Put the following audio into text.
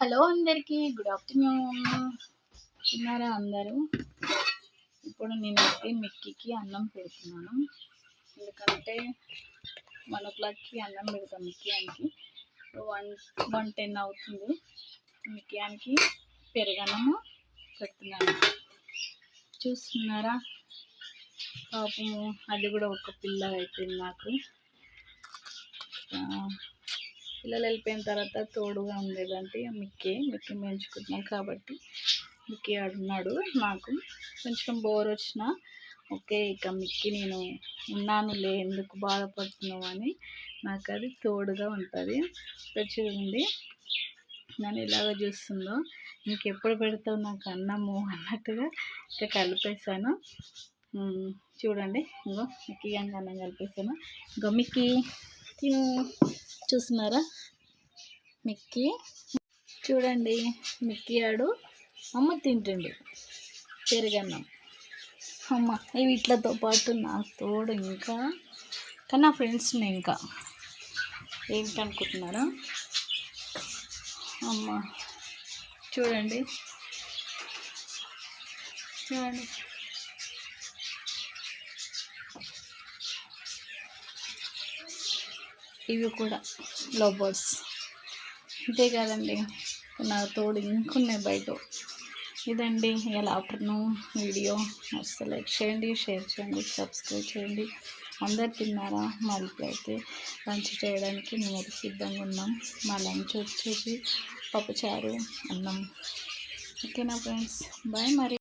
Hello అందరికీ good afternoon. తిన్నారా అందరూ? ఇప్పుడు నేనైతే మిక్కీకి అన్నం పెడుతున్నాను. ఎందుకంటే 1 o'clockకి అన్నం పెడతాం మిక్కియానికి. 1:10 అవుతుంది. మిక్కియానికి పెరుగన్నము పెడుతున్నాను. చూస్తున్నారా? పాపము అది కూడా ఒక పిల్ల అయిపోయింది నాకు. పిల్లలు వెళ్ళిపోయిన తర్వాత తోడుగా ఉండేదంటే మిక్కీ పెంచుకుంటున్నాం కాబట్టి మిక్కీ ఆడున్నాడు. నాకు కొంచెం బోర్ వచ్చినా ఓకే, ఇక మిక్కీ నేను ఉన్నానులే, ఎందుకు బాధపడుతున్నావు అని నాకు అది తోడుగా ఉంటుంది. చూడండి నన్ను ఇలాగ చూస్తుందో, ఇంకెప్పుడు పెడతావు నాకు అన్నము అన్నట్టుగా ఇక కలిపేసాను. చూడండి, ఇంకో మిక్కీ అన్నం కలిపేసాను. ఇంకో మిక్కీ చూస్తున్నారా? మిక్కీ చూడండి, మిక్కీ ఆడు అమ్మ తింటుండు పెరుగన్నం. అమ్మ వీటితో పాటు నా తోడు ఇంకా కానీ నా ఫ్రెండ్స్ని ఇంకా ఏంటనుకుంటున్నారా? అమ్మ చూడండి చూడండి ఇవి కూడా లవ్ బర్డ్స్. అంతే కదండి, నా తోడు ఇంకున్నాయి బయట. ఇదండి ఇవాళ ఆఫ్టర్నూన్ వీడియో. అసలు లైక్ చేయండి, షేర్ చేయండి, సబ్స్క్రైబ్ చేయండి. అందరు తిన్నారా? మళ్ళీ అయితే లంచ్ చేయడానికి మేము సిద్ధంగా ఉన్నాం. మా లంచ్ వచ్చేసి పప్పుచారు, అన్నం. ఓకేనా ఫ్రెండ్స్? బాయ్ మరి.